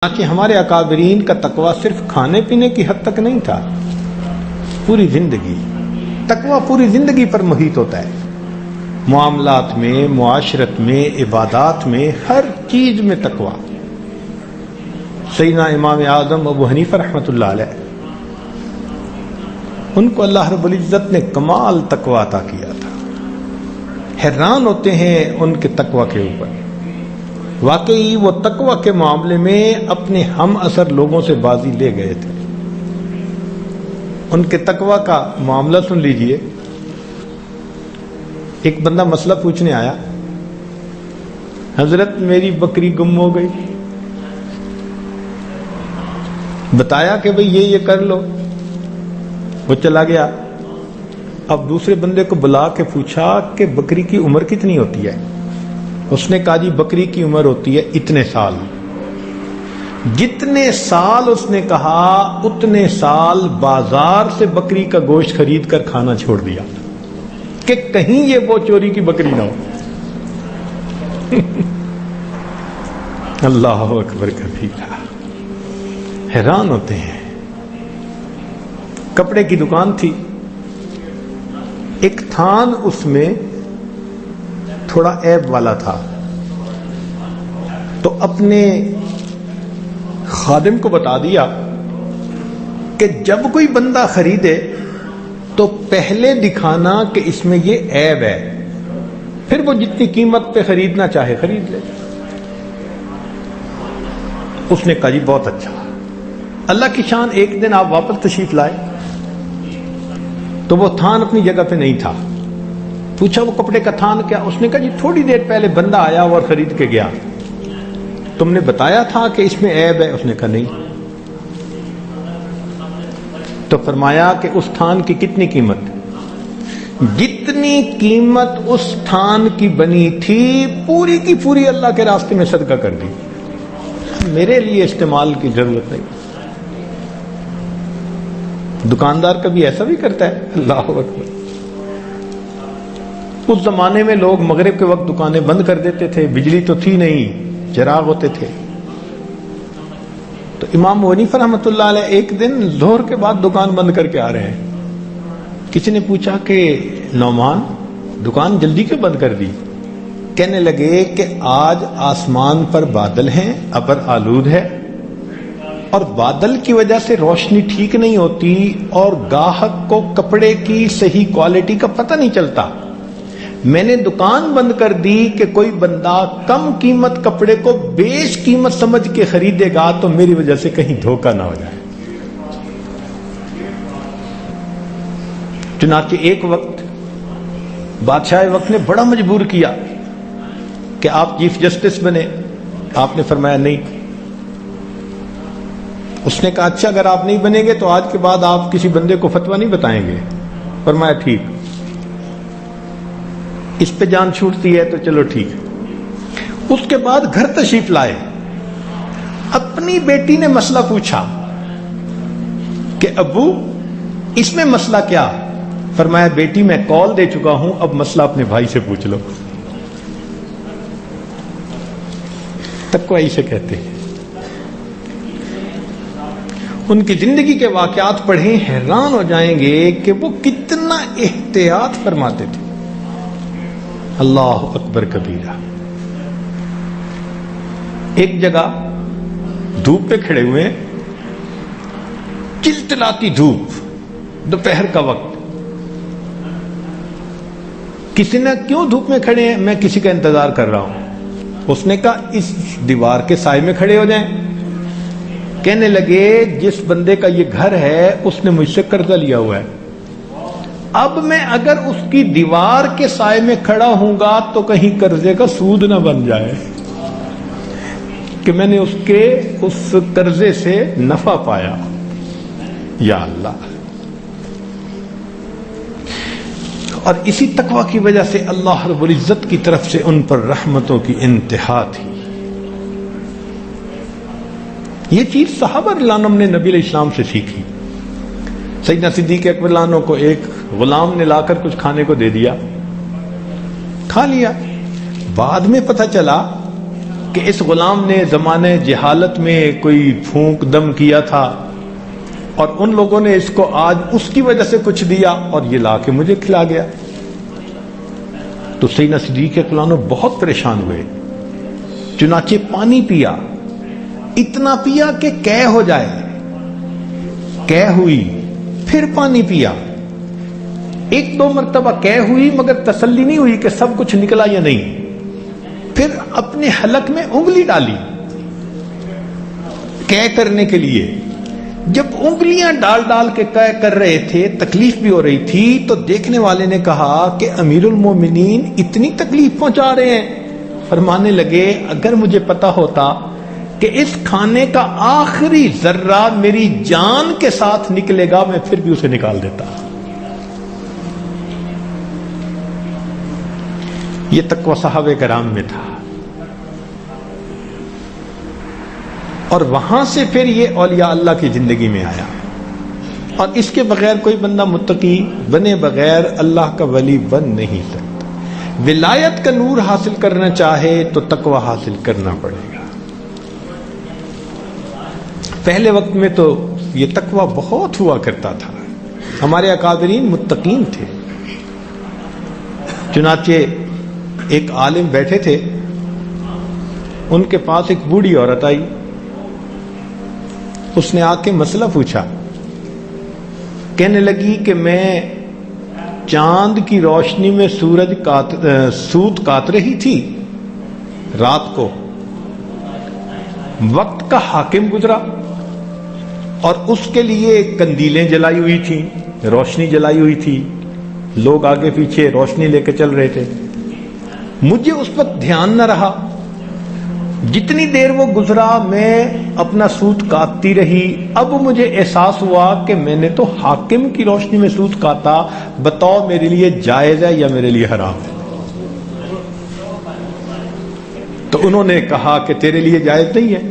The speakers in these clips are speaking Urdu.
کہ ہمارے اکابرین کا تقویٰ صرف کھانے پینے کی حد تک نہیں تھا، پوری زندگی تقویٰ پوری زندگی پر محیط ہوتا ہے، معاملات میں، معاشرت میں، عبادات میں، ہر چیز میں تقویٰ۔ سیدنا امام اعظم ابو حنیفہ رحمۃ اللہ علیہ، ان کو اللہ رب العزت نے کمال تقویٰ عطا کیا تھا، حیران ہوتے ہیں ان کے تقویٰ کے اوپر۔ واقعی وہ تقویٰ کے معاملے میں اپنے ہم اثر لوگوں سے بازی لے گئے تھے۔ ان کے تقویٰ کا معاملہ سن لیجئے۔ ایک بندہ مسئلہ پوچھنے آیا، حضرت میری بکری گم ہو گئی، بتایا کہ بھئی یہ کر لو، وہ چلا گیا۔ اب دوسرے بندے کو بلا کے پوچھا کہ بکری کی عمر کتنی ہوتی ہے؟ اس نے کہا جی بکری کی عمر ہوتی ہے اتنے سال۔ جتنے سال اس نے کہا اتنے سال بازار سے بکری کا گوشت خرید کر کھانا چھوڑ دیا کہ کہیں یہ وہ چوری کی بکری نہ ہو۔ اللہ اکبر کبیرہ، حیران ہوتے ہیں۔ کپڑے کی دکان تھی، ایک تھان اس میں تھوڑا عیب والا تھا، تو اپنے خادم کو بتا دیا کہ جب کوئی بندہ خریدے تو پہلے دکھانا کہ اس میں یہ عیب ہے، پھر وہ جتنی قیمت پہ خریدنا چاہے خرید لے۔ اس نے کہا جی بہت اچھا۔ اللہ کی شان، ایک دن آپ واپس تشریف لائے تو وہ تھان اپنی جگہ پہ نہیں تھا۔ پوچھا وہ کپڑے کا تھان کیا؟ اس نے کہا جی تھوڑی دیر پہلے بندہ آیا اور خرید کے گیا، تم نے بتایا تھا کہ اس میں عیب ہے؟ اس نے کہا نہیں۔ تو فرمایا کہ اس تھان کی کتنی قیمت؟ جتنی قیمت اس تھان کی بنی تھی پوری کی پوری اللہ کے راستے میں صدقہ کر دی، میرے لیے استعمال کی ضرورت نہیں۔ دکاندار کبھی ایسا بھی کرتا ہے؟ اللہ اکبر۔ اس زمانے میں لوگ مغرب کے وقت دکانیں بند کر دیتے تھے، بجلی تو تھی نہیں، چراغ ہوتے تھے۔ تو امام حنیفہ رحمۃ اللہ علیہ ایک دن ظہر کے بعد دکان بند کر کے آ رہے ہیں۔ کسی نے پوچھا کہ نعمان دکان جلدی کیوں بند کر دی؟ کہنے لگے کہ آج آسمان پر بادل ہیں، ابر آلود ہے، اور بادل کی وجہ سے روشنی ٹھیک نہیں ہوتی اور گاہک کو کپڑے کی صحیح کوالٹی کا پتہ نہیں چلتا۔ میں نے دکان بند کر دی کہ کوئی بندہ کم قیمت کپڑے کو بیش قیمت سمجھ کے خریدے گا تو میری وجہ سے کہیں دھوکہ نہ ہو جائے۔ چنانچہ ایک وقت بادشاہ وقت نے بڑا مجبور کیا کہ آپ چیف جسٹس بنے۔ آپ نے فرمایا نہیں۔ اس نے کہا اچھا اگر آپ نہیں بنیں گے تو آج کے بعد آپ کسی بندے کو فتویٰ نہیں بتائیں گے؟ فرمایا ٹھیک۔ اس پہ جان چھوٹتی ہے تو چلو ٹھیک۔ اس کے بعد گھر تشریف لائے، اپنی بیٹی نے مسئلہ پوچھا کہ ابو اس میں مسئلہ کیا؟ فرمایا بیٹی میں کال دے چکا ہوں، اب مسئلہ اپنے بھائی سے پوچھ لو۔ تقویٰ اسے کہتے ہیں۔ ان کی زندگی کے واقعات پڑھیں، حیران ہو جائیں گے کہ وہ کتنا احتیاط فرماتے تھے۔ اللہ اکبر کبیرہ۔ ایک جگہ دھوپ پہ کھڑے ہوئے، چلچلاتی دھوپ، دوپہر کا وقت۔ کسی نے کیوں دھوپ میں کھڑے ہیں؟ میں کسی کا انتظار کر رہا ہوں۔ اس نے کہا اس دیوار کے سائے میں کھڑے ہو جائیں۔ کہنے لگے جس بندے کا یہ گھر ہے اس نے مجھ سے قرضہ لیا ہوا ہے، اب میں اگر اس کی دیوار کے سائے میں کھڑا ہوں گا تو کہیں قرضے کا سود نہ بن جائے کہ میں نے اس قرضے سے نفع پایا۔ یا اللہ۔ اور اسی تقویٰ کی وجہ سے اللہ رب العزت کی طرف سے ان پر رحمتوں کی انتہا تھی۔ یہ چیز صحابہ رضی اللہ عنہم نے نبی علیہ السلام سے سیکھی۔ سیدنا صدیق اکبر رضی اللہ عنہ کو ایک غلام نے لا کر کچھ کھانے کو دے دیا، کھا لیا۔ بعد میں پتہ چلا کہ اس غلام نے زمانے جہالت میں کوئی پھونک دم کیا تھا اور ان لوگوں نے اس کو آج اس کی وجہ سے کچھ دیا اور یہ لا کے مجھے کھلا گیا. تو سیدنا صدیق اکبر عنہ بہت پریشان ہوئے، چنانچہ پانی پیا، اتنا پیا کہ قے ہو جائے، قے ہوئی، پھر پانی پیا، ایک دو مرتبہ قے ہوئی مگر تسلی نہیں ہوئی کہ سب کچھ نکلا یا نہیں. پھر اپنے حلق میں انگلی ڈالی قے کرنے کے لیے. جب انگلیاں ڈال ڈال کے قے کر رہے تھے، تکلیف بھی ہو رہی تھی، تو دیکھنے والے نے کہا کہ امیر المومنین اتنی تکلیف پہنچا رہے ہیں. فرمانے لگے اگر مجھے پتا ہوتا کہ اس کھانے کا آخری ذرہ میری جان کے ساتھ نکلے گا میں پھر بھی اسے نکال دیتا. یہ تقوی صحابہ کرام میں تھا. اور وہاں سے پھر یہ اولیاء اللہ کی زندگی میں آیا. اور اس کے بغیر کوئی بندہ متقی بنے بغیر اللہ کا ولی بن نہیں سکتا. ولایت کا نور حاصل کرنا چاہے تو تقوی حاصل کرنا پڑے گا. پہلے وقت میں تو یہ تقوی بہت ہوا کرتا تھا. ہمارے اکابرین متقین تھے. چنانچہ ایک عالم بیٹھے تھے، ان کے پاس ایک بوڑھی عورت آئی. اس نے آ کے مسئلہ پوچھا. کہنے لگی کہ میں چاند کی روشنی میں سوت کاٹ رہی تھی رات کو، وقت کا حاکم گزرا اور اس کے لیے کندیلیں جلائی ہوئی تھیں، روشنی جلائی ہوئی تھی، لوگ آگے پیچھے روشنی لے کے چل رہے تھے. مجھے اس وقت دھیان نہ رہا. جتنی دیر وہ گزرا میں اپنا سوت کاٹتی رہی. اب مجھے احساس ہوا کہ میں نے تو حاکم کی روشنی میں سوت کاٹا. بتاؤ میرے لیے جائز ہے یا میرے لیے حرام ہے؟ تو انہوں نے کہا کہ تیرے لیے جائز نہیں ہے.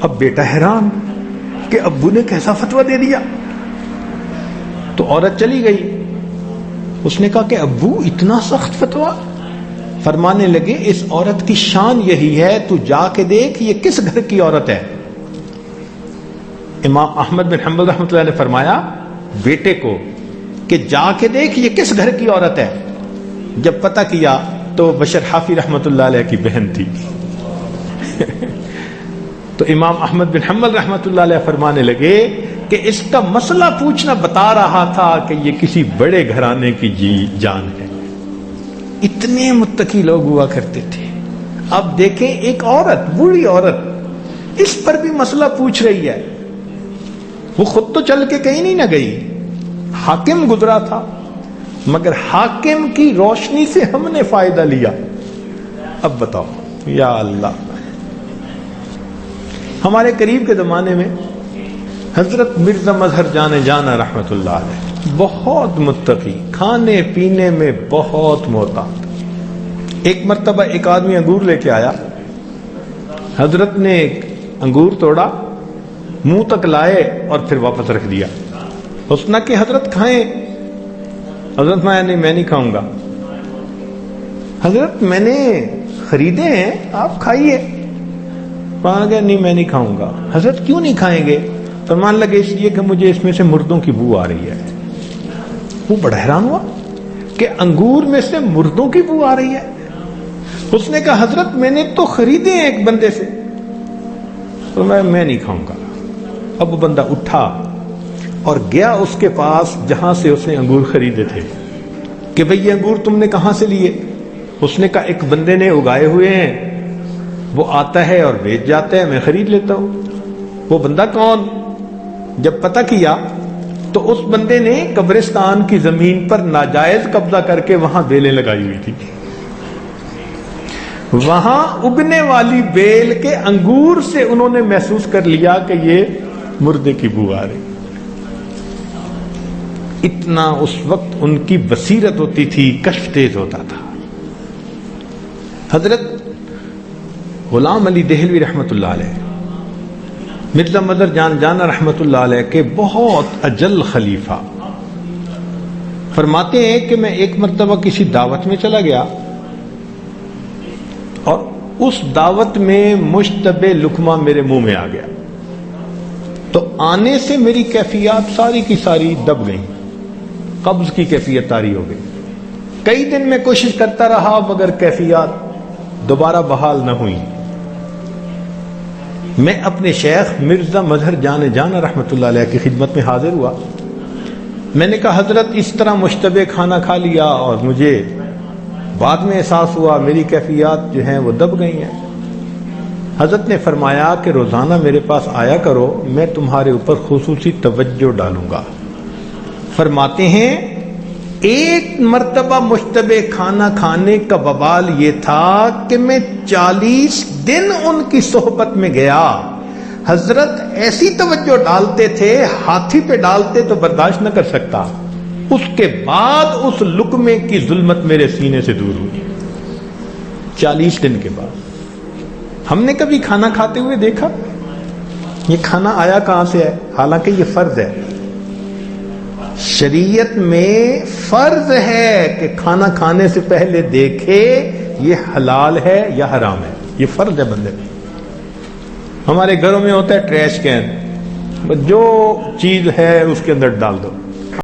اب بیٹا حیران کہ ابو نے کیسا فتویٰ دے دیا. تو عورت چلی گئی. اس نے کہا کہ ابو اتنا سخت فتویٰ؟ فرمانے لگے اس عورت کی شان یہی ہے، تو جا کے دیکھ یہ کس گھر کی عورت ہے. امام احمد بن حنبل رحمۃ اللہ نے فرمایا بیٹے کو کہ جا کے دیکھ یہ کس گھر کی عورت ہے. جب پتہ کیا تو بشر حافی رحمۃ اللہ علیہ کی بہن تھی. تو امام احمد بن حنبل رحمۃ اللہ علیہ فرمانے لگے کہ اس کا مسئلہ پوچھنا بتا رہا تھا کہ یہ کسی بڑے گھرانے کی جان ہے. اتنے متقی لوگ ہوا کرتے تھے. اب دیکھیں ایک عورت، بوڑھی عورت، اس پر بھی مسئلہ پوچھ رہی ہے. وہ خود تو چل کے کہیں نہیں نہ گئی، حاکم گزرا تھا، مگر حاکم کی روشنی سے ہم نے فائدہ لیا. اب بتاؤ یا اللہ. ہمارے قریب کے زمانے میں حضرت مرزا مظہر جانا رحمت اللہ علیہ بہت متقی، کھانے پینے میں بہت محتاط. ایک مرتبہ ایک آدمی انگور لے کے آیا. حضرت نے ایک انگور توڑا، منہ تک لائے اور پھر واپس رکھ دیا. اس نے کہ حضرت کھائیں. حضرت میں نہیں کھاؤں گا. حضرت میں نے خریدے ہیں، آپ کھائیے. کہا گیا نہیں میں نہیں کھاؤں گا. حضرت کیوں نہیں کھائیں گے؟ فرمان لگے اس لیے کہ مجھے اس میں سے مردوں کی بو آ رہی ہے. وہ بڑا حیران ہوا کہ انگور میں سے مردوں کی بو آ رہی ہے. اس نے کہا حضرت میں نے تو خریدے ہیں ایک بندے سے. تو میں نہیں کھاؤں گا. اب وہ بندہ اٹھا اور گیا اس کے پاس جہاں سے اس نے انگور خریدے تھے کہ بھئی یہ انگور تم نے کہاں سے لیے؟ اس نے کہا ایک بندے نے اگائے ہوئے ہیں، وہ آتا ہے اور بیچ جاتا ہے، میں خرید لیتا ہوں. وہ بندہ کون؟ جب پتہ کیا تو اس بندے نے قبرستان کی زمین پر ناجائز قبضہ کر کے وہاں بیلیں لگائی ہوئی تھی. وہاں اگنے والی بیل کے انگور سے انہوں نے محسوس کر لیا کہ یہ مردے کی بو آ رہی. اتنا اس وقت ان کی بصیرت ہوتی تھی، کشف تیز ہوتا تھا. حضرت غلام علی دہلوی رحمت اللہ علیہ، مرزا مظہر جانا رحمت اللہ علیہ کے بہت اجل خلیفہ، فرماتے ہیں کہ میں ایک مرتبہ کسی دعوت میں چلا گیا اور اس دعوت میں مشتبہ لقمہ میرے منہ میں آ گیا تو آنے سے میری کیفیات ساری کی ساری دب گئیں، قبض کی کیفیت طاری ہو گئی۔ کئی دن میں کوشش کرتا رہا مگر کیفیات دوبارہ بحال نہ ہوئی۔ میں اپنے شیخ مرزا مظہر جان رحمۃ اللہ علیہ کی خدمت میں حاضر ہوا۔ میں نے کہا حضرت اس طرح مشتبہ کھانا کھا لیا اور مجھے بعد میں احساس ہوا میری کیفیات جو ہیں وہ دب گئی ہیں۔ حضرت نے فرمایا کہ روزانہ میرے پاس آیا کرو، میں تمہارے اوپر خصوصی توجہ ڈالوں گا۔ فرماتے ہیں ایک مرتبہ مشتبہ کھانا کھانے کا وبال یہ تھا کہ میں 40 دن ان کی صحبت میں گیا۔ حضرت ایسی توجہ ڈالتے تھے، ہاتھی پہ ڈالتے تو برداشت نہ کر سکتا۔ اس کے بعد اس لقمے کی ظلمت میرے سینے سے دور ہوئی، 40 دن کے بعد۔ ہم نے کبھی کھانا کھاتے ہوئے دیکھا؟ یہ کھانا آیا کہاں سے ہے؟ حالانکہ یہ فرض ہے، شریعت میں فرض ہے کہ کھانا کھانے سے پہلے دیکھے یہ حلال ہے یا حرام ہے، یہ فرض ہے بندے پہ۔ ہمارے گھروں میں ہوتا ہے ٹریش کین، جو چیز ہے اس کے اندر ڈال دو،